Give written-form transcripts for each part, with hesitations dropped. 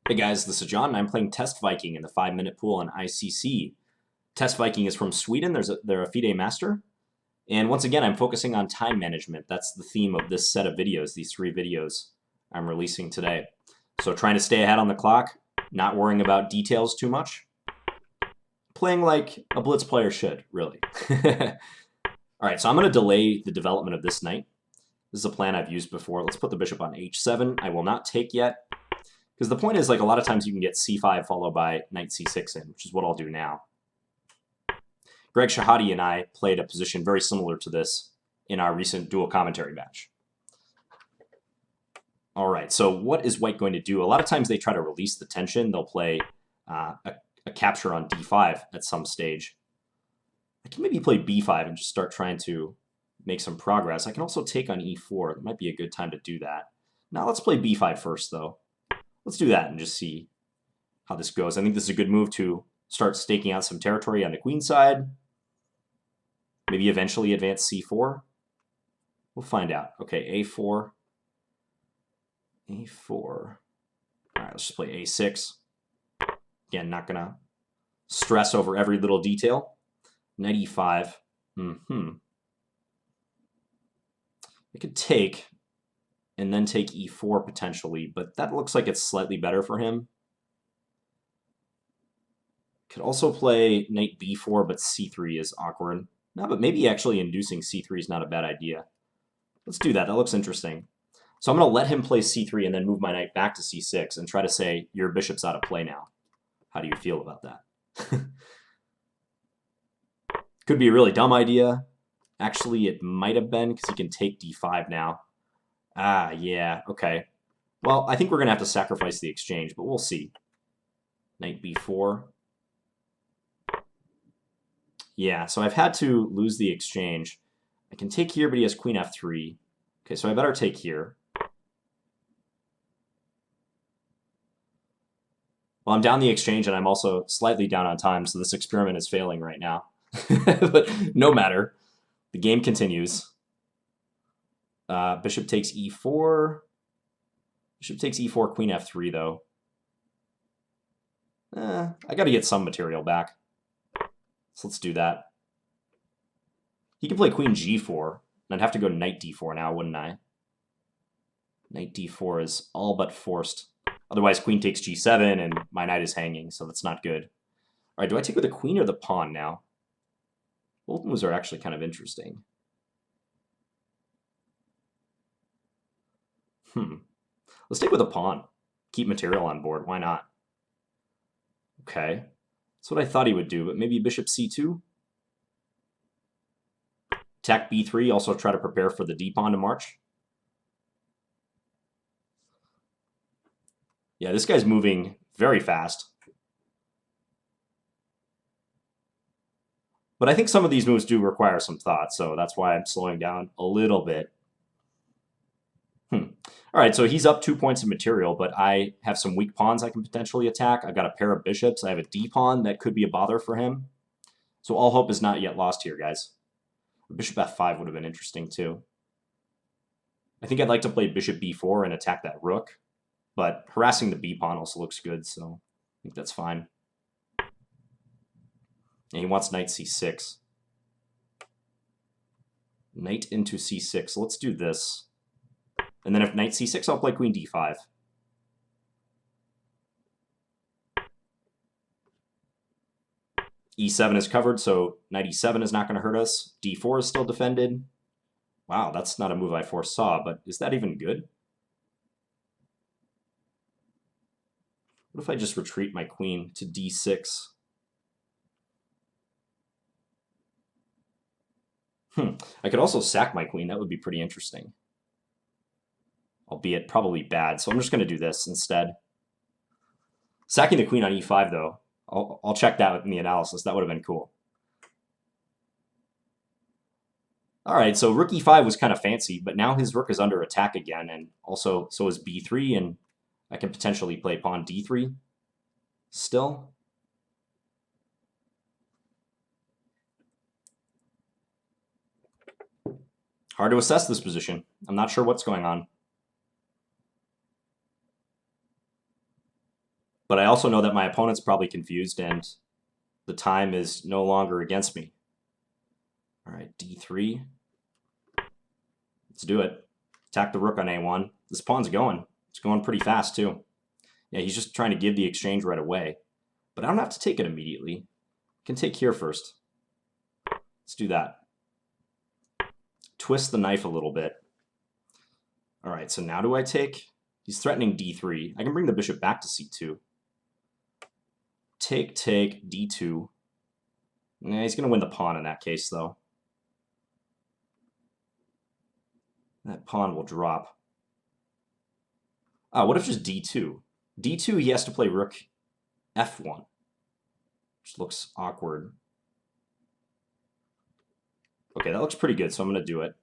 Hey guys, this is John, and I'm playing Test Viking in the 5-minute pool on ICC. Test Viking is from Sweden. They're a FIDE master. And once again, I'm focusing on time management. That's the theme of this set of videos, these 3 videos I'm releasing today. So trying to stay ahead on the clock, not worrying about details too much. Playing like a Blitz player should, really. All right, so I'm going to delay the development of this knight. This is a plan I've used before. Let's put the bishop on h7. I will not take yet. Because the point is, like, a lot of times you can get c5 followed by knight c6 in, which is what I'll do now. Greg Shahadi and I played a position very similar to this in our recent dual commentary match. All right, so what is white going to do? A lot of times they try to release the tension. They'll play a capture on d5 at some stage. I can maybe play b5 and just start trying to make some progress. I can also take on e4. It might be a good time to do that. Now let's play b5 first, though. Let's do that and just see how this goes. I think this is a good move to start staking out some territory on the queen side. Maybe eventually advance c4. We'll find out. Okay, a4. a4. All right, let's just play a6. Again, not going to stress over every little detail. Knight e5. I could take and then take e4 potentially, but that looks like it's slightly better for him. Could also play knight b4, but c3 is awkward. No, but maybe actually inducing c3 is not a bad idea. Let's do that. That looks interesting. So I'm going to let him play c3 and then move my knight back to c6 and try to say, your bishop's out of play now. How do you feel about that? Could be a really dumb idea. Actually, it might have been because he can take d5 now. Ah, yeah, okay. Well, I think we're going to have to sacrifice the exchange, but we'll see. Knight b4. Yeah, so I've had to lose the exchange. I can take here, but he has queen f3. Okay, so I better take here. Well, I'm down the exchange, and I'm also slightly down on time, so this experiment is failing right now. But no matter. The game continues. Bishop takes e4. Bishop takes e4, queen f3, though. I got to get some material back. So let's do that. He can play queen g4, and I'd have to go knight d4 now, wouldn't I? Knight d4 is all but forced. Otherwise, queen takes g7, and my knight is hanging, so that's not good. All right, do I take with the queen or the pawn now? Both moves are actually kind of interesting. Let's take with a pawn. Keep material on board. Why not? Okay. That's what I thought he would do, but maybe bishop c2? Attack b3, also try to prepare for the d-pawn to march. Yeah, this guy's moving very fast. But I think some of these moves do require some thought, so that's why I'm slowing down a little bit. All right, so he's up 2 points of material, but I have some weak pawns I can potentially attack. I've got a pair of bishops. I have a d-pawn that could be a bother for him. So all hope is not yet lost here, guys. Bishop f5 would have been interesting, too. I think I'd like to play bishop b4 and attack that rook, but harassing the b-pawn also looks good, so I think that's fine. And he wants knight c6. Knight into c6. Let's do this. And then if knight c6, I'll play queen d5. e7 is covered, so knight e7 is not going to hurt us. d4 is still defended. Wow, that's not a move I foresaw, but is that even good? What if I just retreat my queen to d6? I could also sack my queen. That would be pretty interesting. Albeit probably bad, so I'm just going to do this instead. Sacking the queen on e5, though, I'll check that in the analysis. That would have been cool. All right, so rook e5 was kind of fancy, but now his rook is under attack again, and also so is b3, and I can potentially play pawn d3 still. Hard to assess this position. I'm not sure what's going on. But I also know that my opponent's probably confused and the time is no longer against me. All right, d3. Let's do it. Attack the rook on a1. This pawn's going. It's going pretty fast, too. Yeah, he's just trying to give the exchange right away. But I don't have to take it immediately. I can take here first. Let's do that. Twist the knife a little bit. All right, so now do I take? He's threatening d3. I can bring the bishop back to c2. Take, d2. Nah, he's going to win the pawn in that case, though. That pawn will drop. What if just d2? d2, he has to play rook f1. Which looks awkward. Okay, that looks pretty good, so I'm going to do it.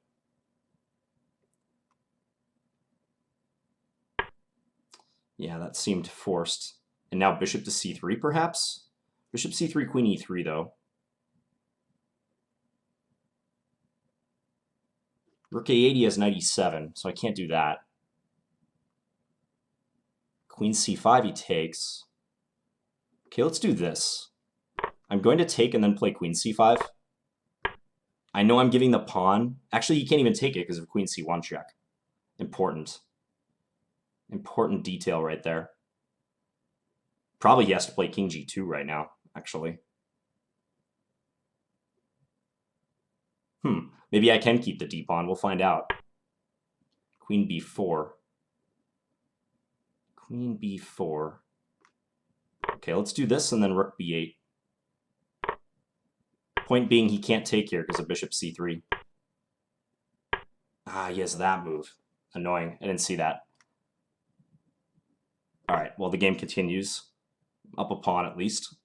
Yeah, that seemed forced. And now bishop to c3, perhaps? Bishop c3, queen e3, though. Rook a8, he has knight e7, so I can't do that. Queen c5, he takes. Okay, let's do this. I'm going to take and then play queen c5. I know I'm giving the pawn. Actually, he can't even take it because of queen c1 check. Important. Important detail right there. Probably he has to play king g2 right now, actually. Maybe I can keep the d-pawn. We'll find out. Queen b4. Queen b4. Okay, let's do this and then rook b8. Point being, he can't take here because of bishop c3. He has that move. Annoying. I didn't see that. All right, well, the game continues. Up a pawn, at least.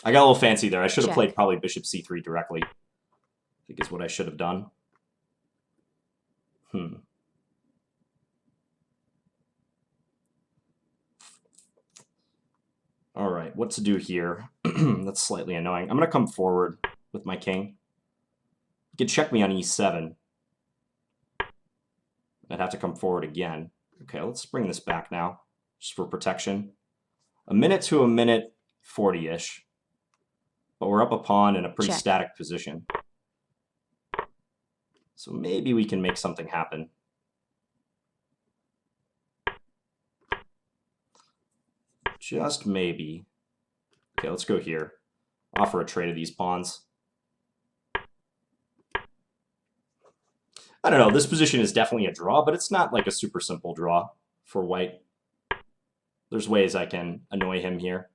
I got a little fancy there. I should have played probably bishop c3 directly. I think is what I should have done. All right, what to do here? That's slightly annoying. I'm going to come forward with my king. He could check me on e7. I'd have to come forward again. Okay, let's bring this back now, just for protection. A minute to a minute 40-ish. But we're up a pawn in a pretty static position. So maybe we can make something happen. Just maybe. Okay, let's go here. Offer a trade of these pawns. I don't know, this position is definitely a draw, but it's not like a super simple draw for white. There's ways I can annoy him here.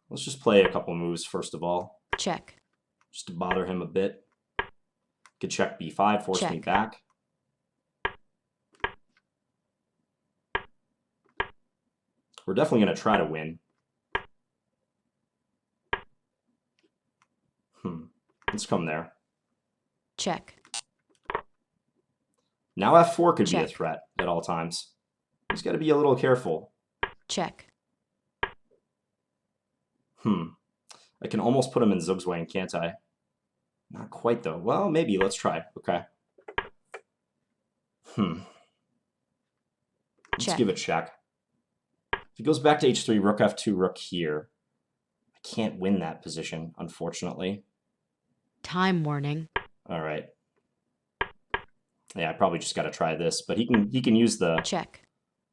Let's just play a couple moves first of all. Check. Just to bother him a bit. Could check b5, force me back. We're definitely going to try to win. Let's come there. Check. Now f4 could be a threat at all times. He's got to be a little careful. Check. I can almost put him in Zugzwang, can't I? Not quite, though. Well, maybe. Let's try. Okay. Let's give it a check. If he goes back to h3, rook f2, rook here. I can't win that position, unfortunately. Time warning. All right. Yeah, I probably just got to try this, but he can use the check.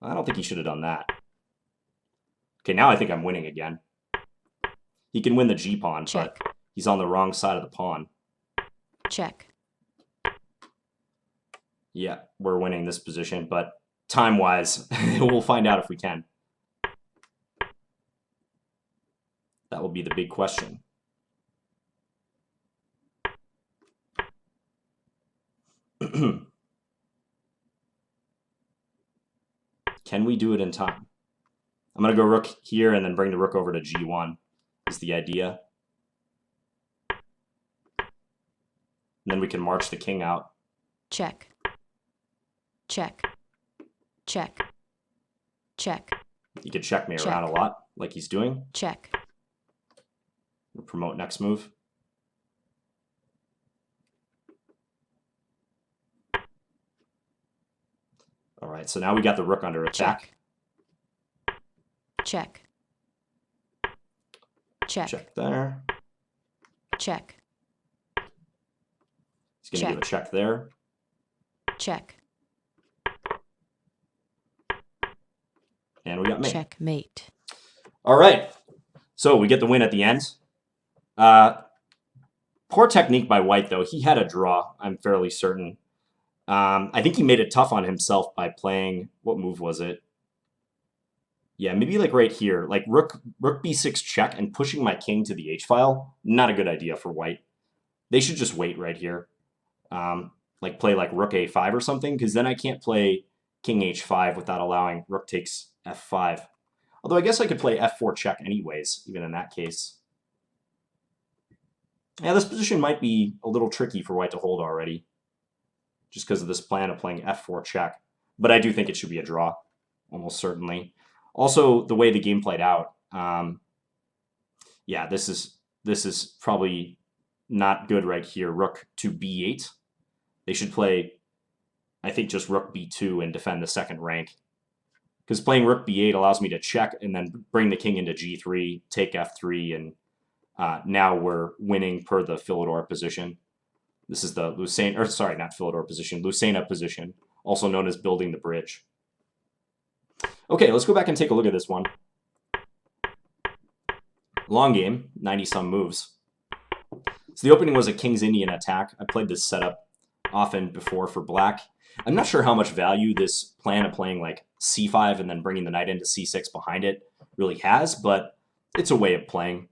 I don't think he should have done that. Okay, now I think I'm winning again. He can win the g-pawn, but he's on the wrong side of the pawn. Check. Yeah, we're winning this position, but time-wise, we'll find out if we can. That will be the big question. Can we do it in time? I'm going to go rook here and then bring the rook over to g1 is the idea. And then we can march the king out. Check. Check. Check. Check. He could check me around a lot, like he's doing. Check. We'll promote next move. All right, so now we got the rook under attack. Check. Check. Check there. Check. He's going to give a check there. Check. And we got mate. Checkmate. All right, so we get the win at the end. Poor technique by white, though. He had a draw, I'm fairly certain. I think he made it tough on himself by playing... What move was it? Yeah, maybe like right here. Like rook b6 check and pushing my king to the h-file. Not a good idea for white. They should just wait right here. Like play like rook a5 or something, because then I can't play king h5 without allowing rook takes f5. Although I guess I could play f4 check anyways, even in that case. Yeah, this position might be a little tricky for white to hold already, just because of this plan of playing f4 check. But I do think it should be a draw, almost certainly. Also, the way the game played out, yeah, this is probably not good right here. Rook to b8. They should play, I think, just rook b2 and defend the second rank. Because playing rook b8 allows me to check and then bring the king into g3, take f3, and now we're winning per the Philidor position. This is the Lucena, or sorry, not Philidor position, Lucena position, also known as building the bridge. Okay, let's go back and take a look at this one. Long game, 90-some moves. So the opening was a King's Indian attack. I played this setup often before for black. I'm not sure how much value this plan of playing like c5 and then bringing the knight into c6 behind it really has, but it's a way of playing.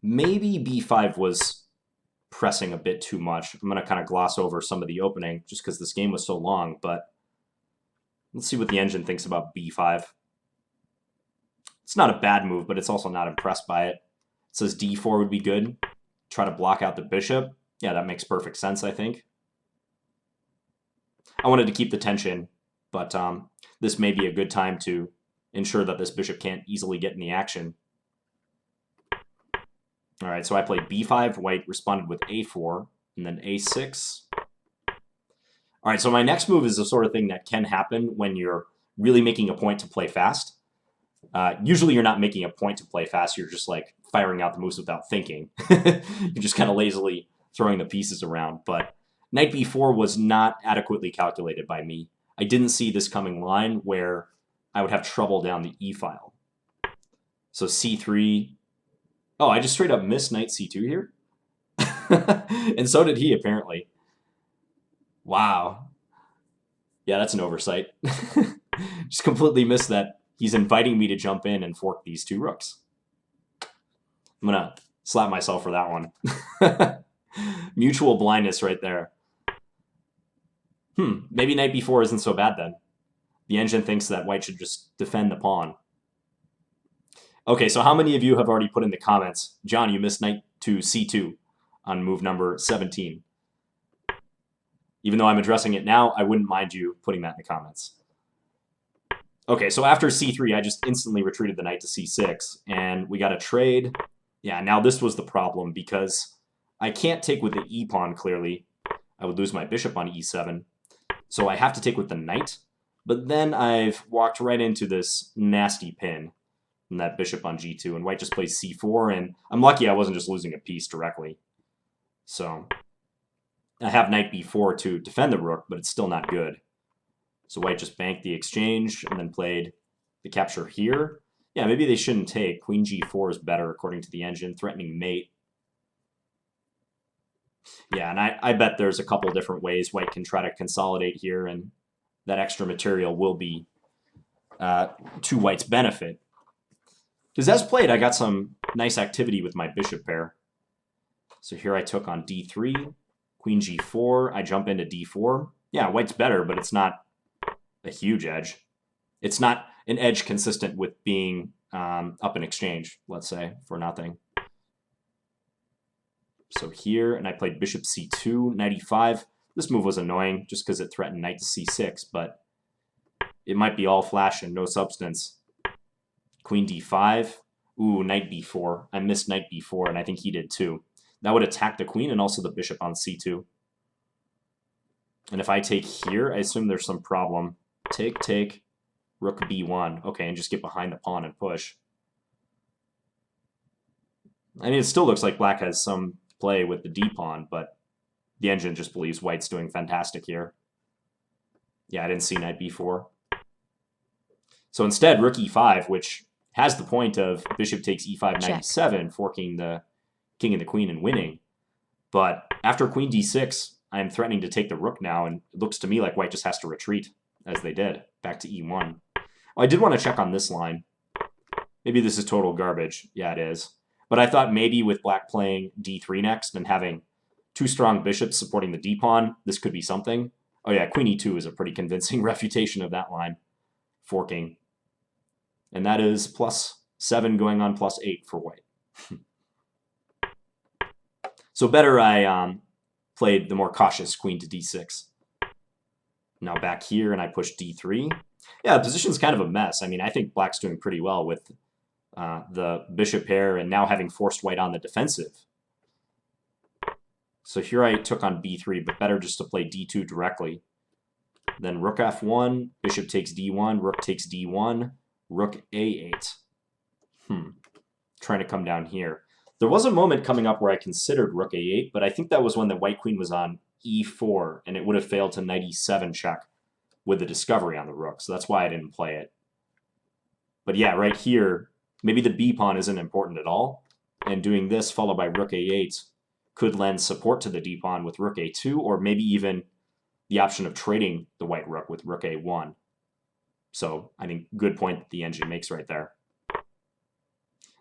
Maybe b5 was pressing a bit too much. I'm going to kind of gloss over some of the opening just because this game was so long, but let's see what the engine thinks about b5. It's not a bad move, but it's also not impressed by it. It says d4 would be good. Try to block out the bishop. Yeah, that makes perfect sense, I think. I wanted to keep the tension, but this may be a good time to ensure that this bishop can't easily get in the action. All right, so I played b5. White responded with a4, and then a6. All right, so my next move is the sort of thing that can happen when you're really making a point to play fast. Usually you're not making a point to play fast. You're just like firing out the moves without thinking. You're just kind of lazily throwing the pieces around. But knight b4 was not adequately calculated by me. I didn't see this coming line where I would have trouble down the e-file. So c3. Oh, I just straight up missed knight c2 here? And so did he, apparently. Wow. Yeah, that's an oversight. Just completely missed that he's inviting me to jump in and fork these two rooks. I'm going to slap myself for that one. Mutual blindness right there. Maybe knight b4 isn't so bad then. The engine thinks that white should just defend the pawn. Okay, so how many of you have already put in the comments, John, you missed knight to c2 on move number 17? Even though I'm addressing it now, I wouldn't mind you putting that in the comments. Okay, so after c3, I just instantly retreated the knight to c6, and we got a trade. Yeah, now this was the problem, because I can't take with the e-pawn, clearly. I would lose my bishop on e7. So I have to take with the knight, but then I've walked right into this nasty pin and that bishop on g2, and white just plays c4, and I'm lucky I wasn't just losing a piece directly. So I have knight b4 to defend the rook, but it's still not good. So white just banked the exchange and then played the capture here. Yeah, maybe they shouldn't take. Queen g4 is better, according to the engine, threatening mate. Yeah, and I bet there's a couple different ways white can try to consolidate here, and that extra material will be to white's benefit. Because as played, I got some nice activity with my bishop pair. So here I took on d3, queen g4, I jump into d4. Yeah, white's better, but it's not a huge edge. It's not an edge consistent with being up in exchange, let's say, for nothing. So here, and I played bishop c2, knight e5. This move was annoying just because it threatened knight to c6, but it might be all flash and no substance. Queen d5. Ooh, knight b4. I missed knight b4, and I think he did too. That would attack the queen and also the bishop on c2. And if I take here, I assume there's some problem. Take, rook b1. Okay, and just get behind the pawn and push. I mean, it still looks like black has some play with the d-pawn, but the engine just believes white's doing fantastic here. Yeah, I didn't see knight b4. So instead, rook e5, which has the point of bishop takes e5, knight e7, forking the king and the queen and winning. But after queen d6, I am threatening to take the rook now, and it looks to me like white just has to retreat, as they did, back to e1. Oh, I did want to check on this line. Maybe this is total garbage. Yeah, it is. But I thought maybe with black playing d3 next and having two strong bishops supporting the d-pawn, this could be something. Oh yeah, queen e2 is a pretty convincing refutation of that line. Forking. And that is +7 going on +8 for white. So better I played the more cautious queen to d6. Now back here, and I push d3. Yeah, the position's kind of a mess. I mean, I think black's doing pretty well with the bishop pair and now having forced white on the defensive. So here I took on b3, but better just to play d2 directly. Then rook f1, bishop takes d1, rook takes d1, rook a8. Trying to come down here. There was a moment coming up where I considered rook a8, but I think that was when the white queen was on e4, and it would have failed to knight e7 check with the discovery on the rook, so that's why I didn't play it. But yeah, right here, maybe the b-pawn isn't important at all, and doing this followed by rook a8 could lend support to the d-pawn with rook a2, or maybe even the option of trading the white rook with rook a1. So I think good point that the engine makes right there.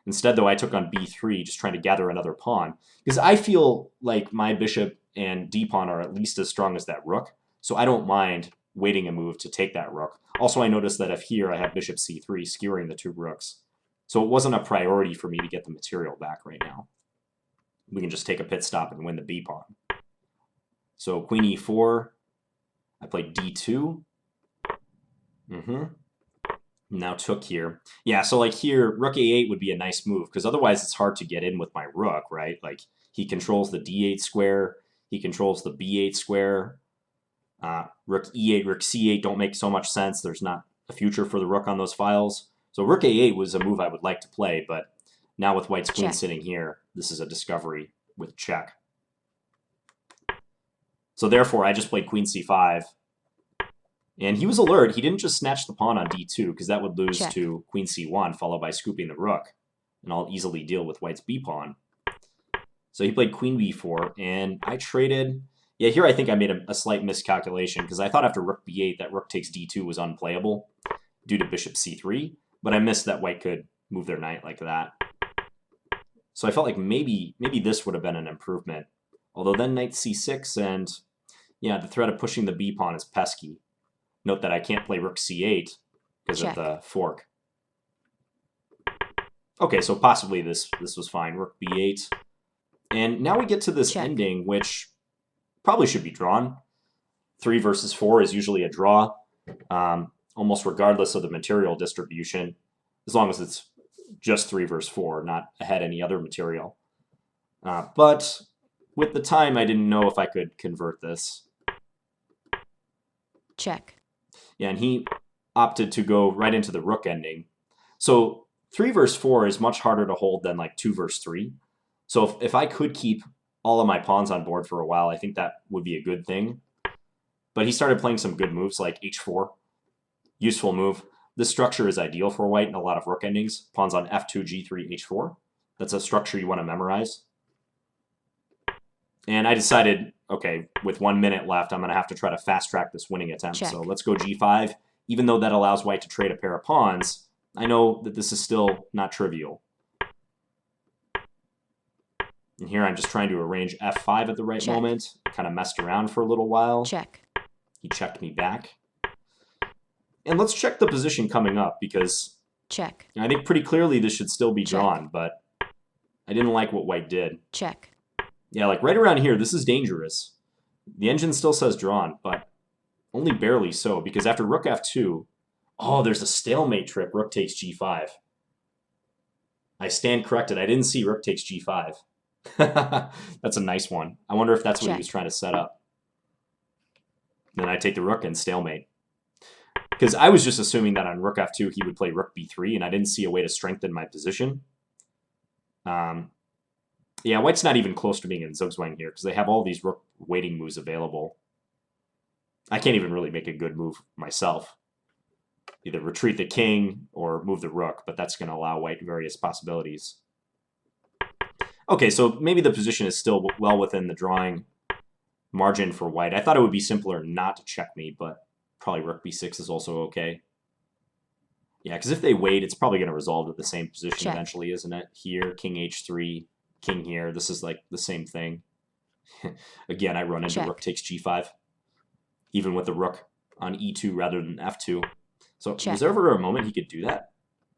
Instead, though, I took on b3, just trying to gather another pawn, because I feel like my bishop and d-pawn are at least as strong as that rook, so I don't mind waiting a move to take that rook. Also, I noticed that if here I have bishop c3 skewering the two rooks, so it wasn't a priority for me to get the material back right now. We can just take a pit stop and win the b-pawn. So queen e4, I played d2. Now took here. Yeah, so like here, rook a8 would be a nice move, because otherwise it's hard to get in with my rook, right? Like, he controls the d8 square, he controls the b8 square. Rook e8, rook c8 don't make so much sense. There's not a future for the rook on those files. So rook a8 was a move I would like to play, but now with white's queen sitting here, this is a discovery with check. So therefore, I just played queen c5. And he was alert. He didn't just snatch the pawn on d2, because that would lose to queen c1, followed by scooping the rook. And I'll easily deal with white's b-pawn. So he played queen b4, and I traded. Yeah, here I think I made a slight miscalculation, because I thought after rook b8 that rook takes d2 was unplayable due to bishop c3, but I missed that white could move their knight like that. So I felt like maybe this would have been an improvement. Although then knight c6, and yeah, the threat of pushing the b-pawn is pesky. Note that I can't play rook c8 because of the fork. Okay, so possibly this was fine. Rook b8. And now we get to this ending, which probably should be drawn. 3 versus 4 is usually a draw, almost regardless of the material distribution, as long as it's just 3 versus 4, not ahead any other material. But with the time, I didn't know if I could convert this. Check. Yeah, and he opted to go right into the rook ending. So 3 versus 4 is much harder to hold than like 2 versus 3. So if I could keep all of my pawns on board for a while, I think that would be a good thing. But he started playing some good moves like h4. Useful move. This structure is ideal for white in a lot of rook endings. Pawns on f2, g3, h4. That's a structure you want to memorize. And I decided, okay, with 1 minute left, I'm going to have to try to fast-track this winning attempt. So let's go g5. Even though that allows white to trade a pair of pawns, I know that this is still not trivial. And here I'm just trying to arrange f5 at the right moment. Kind of messed around for a little while. He checked me back. And let's check the position coming up, because I think pretty clearly this should still be drawn, but I didn't like what white did. Yeah, like right around here, this is dangerous. The engine still says drawn, but only barely so, because after rook f2, oh, there's a stalemate trip, rook takes g5. I stand corrected. I didn't see rook takes g5. That's a nice one. I wonder if that's what he was trying to set up. Then I take the rook and stalemate. Because I was just assuming that on rook f2 he would play rook b3, and I didn't see a way to strengthen my position. Yeah, white's not even close to being in zugzwang here, because they have all these rook waiting moves available. I can't even really make a good move myself. Either retreat the king or move the rook, but that's going to allow white various possibilities. Okay, so maybe the position is still well within the drawing margin for white. I thought it would be simpler not to check me, but probably rook b6 is also okay. Yeah, because if they wait, it's probably going to resolve to the same position eventually, isn't it? Here, king h3, king here. This is like the same thing. Again, I run into rook takes g5, even with the rook on e2 rather than f2. So was there ever a moment he could do that?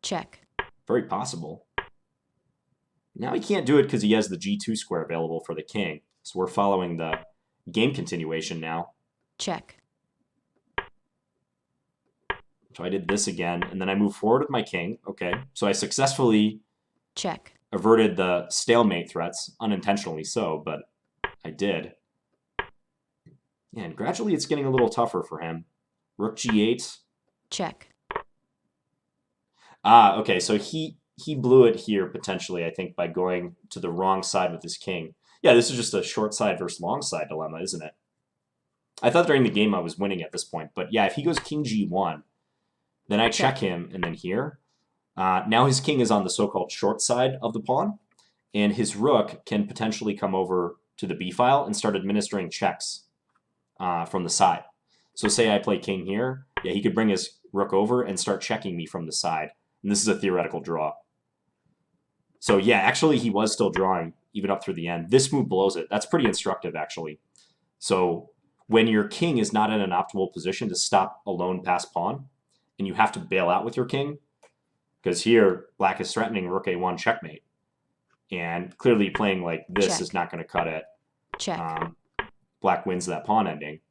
Check. Very possible. Now he can't do it because he has the g2 square available for the king. So we're following the game continuation now. Check. So I did this again, and then I move forward with my king. Okay, so I successfully averted the stalemate threats, unintentionally so, but I did. Yeah, and gradually it's getting a little tougher for him. Rook g8. Check. Ah, okay, so he blew it here, potentially, I think, by going to the wrong side with his king. Yeah, this is just a short side versus long side dilemma, isn't it? I thought during the game I was winning at this point, but yeah, if he goes king g1, then I check him, and then here. Now his king is on the so-called short side of the pawn, and his rook can potentially come over to the b file and start administering checks from the side. So say I play king here, yeah, he could bring his rook over and start checking me from the side. And this is a theoretical draw. So yeah, actually he was still drawing even up through the end. This move blows it. That's pretty instructive, actually. So when your king is not in an optimal position to stop a lone pass pawn, and you have to bail out with your king, because here black is threatening rook a1 checkmate. And clearly playing like this is not going to cut it. Black wins that pawn ending.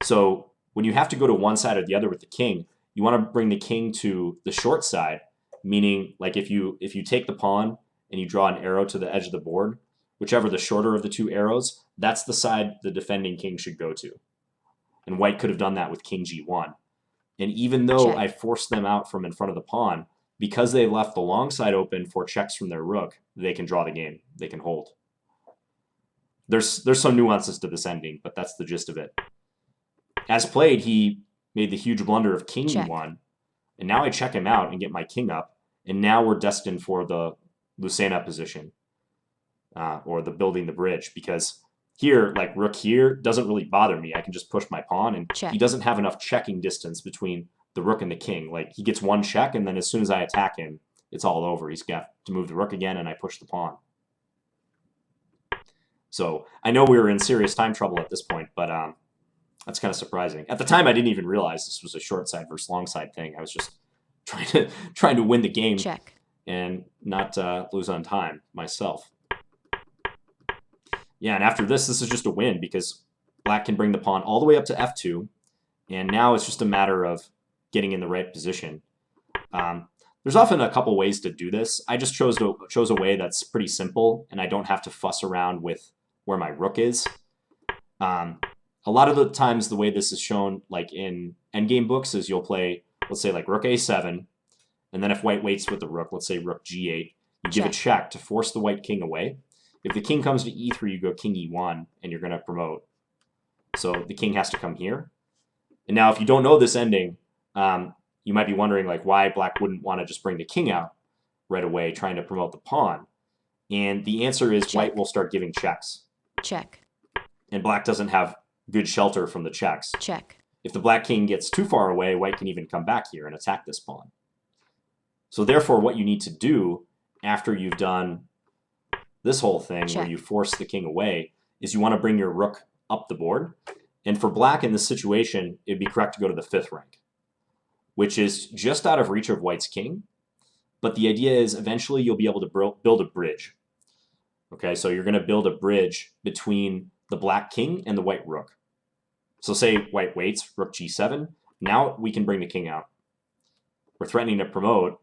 So when you have to go to one side or the other with the king, you want to bring the king to the short side, meaning like if you take the pawn and you draw an arrow to the edge of the board, whichever the shorter of the two arrows, that's the side the defending king should go to. And white could have done that with king g1. And even though I forced them out from in front of the pawn, because they left the long side open for checks from their rook, they can draw the game. They can hold. There's some nuances to this ending, but that's the gist of it. As played, he made the huge blunder of king e1, and now I check him out and get my king up, and now we're destined for the Lucena position, or the building the bridge, because here, like rook here, doesn't really bother me. I can just push my pawn, and he doesn't have enough checking distance between the rook and the king. Like, he gets one check, and then as soon as I attack him, it's all over. He's got to move the rook again, and I push the pawn. So I know we were in serious time trouble at this point, but that's kind of surprising. At the time, I didn't even realize this was a short side versus long side thing. I was just trying to win the game and not lose on time myself. Yeah, and after this is just a win because black can bring the pawn all the way up to f2, and now it's just a matter of getting in the right position. There's often a couple ways to do this. I just chose a way that's pretty simple, and I don't have to fuss around with where my rook is. A lot of the times, the way this is shown, like in endgame books, is you'll play, let's say, like rook a7, and then if white waits with the rook, let's say rook g8, you give a check to force the white king away. If the king comes to e3, you go king e1, and you're going to promote. So the king has to come here. And now if you don't know this ending, you might be wondering like why black wouldn't want to just bring the king out right away, trying to promote the pawn. And the answer is white will start giving checks. And black doesn't have good shelter from the checks. If the black king gets too far away, white can even come back here and attack this pawn. So therefore, what you need to do after you've done this whole thing where you force the king away is you want to bring your rook up the board. And for black in this situation, it'd be correct to go to the 5th rank, which is just out of reach of white's king. But the idea is eventually you'll be able to build a bridge. Okay, so you're going to build a bridge between the black king and the white rook. So say white waits, rook g7. Now we can bring the king out. We're threatening to promote.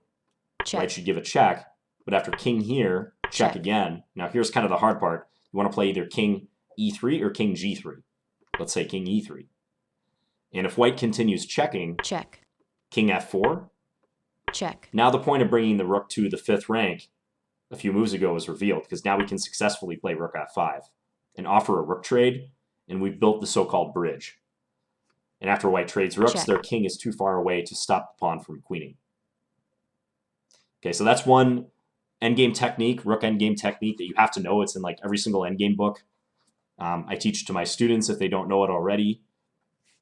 White should give a check. But after king here, check again. Now here's kind of the hard part. You want to play either king e3 or king g3. Let's say king e3. And if white continues checking, check, king f4. check, Now the point of bringing the rook to the 5th rank a few moves ago was revealed, because now we can successfully play rook f5 and offer a rook trade, and we've built the so-called bridge. And after white trades rooks, check. their king is too far away to stop the pawn from queening. Okay, so that's one endgame technique, rook endgame technique that you have to know. It's in like every single endgame book. I teach it to my students if they don't know it already.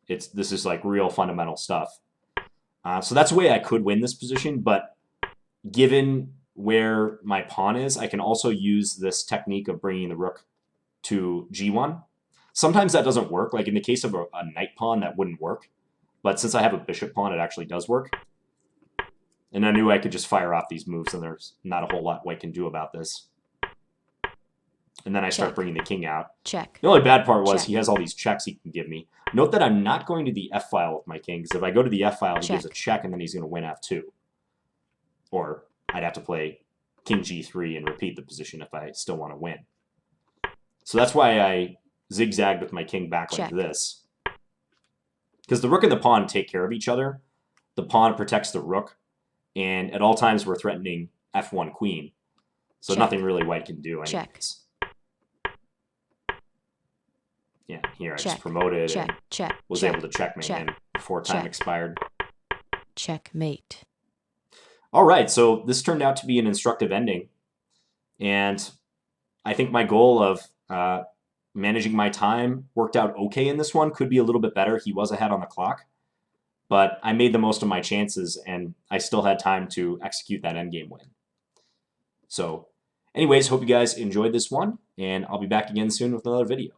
This is like real fundamental stuff. So that's a way I could win this position, but given where my pawn is, I can also use this technique of bringing the rook to g1. Sometimes that doesn't work. Like in the case of a knight pawn, that wouldn't work. But since I have a bishop pawn, it actually does work. And I knew I could just fire off these moves, and there's not a whole lot white can do about this. And then I start bringing the king out. Check. The only bad part was Check. he has all these checks he can give me. Note that I'm not going to the f-file with my king, because if I go to the f-file, he gives a check, and then he's going to win f2. Or I'd have to play king g3 and repeat the position if I still want to win. So that's why I zigzagged with my king back like this. Because the rook and the pawn take care of each other. The pawn protects the rook, and at all times we're threatening f1 queen. So nothing really white can do anyways. Yeah, here I just promoted and was able to checkmate him before time expired. Checkmate. All right, so this turned out to be an instructive ending. And I think my goal of managing my time worked out okay in this one. Could be a little bit better. He was ahead on the clock. But I made the most of my chances, and I still had time to execute that endgame win. So anyways, hope you guys enjoyed this one, and I'll be back again soon with another video.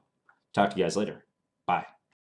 Talk to you guys later. Bye.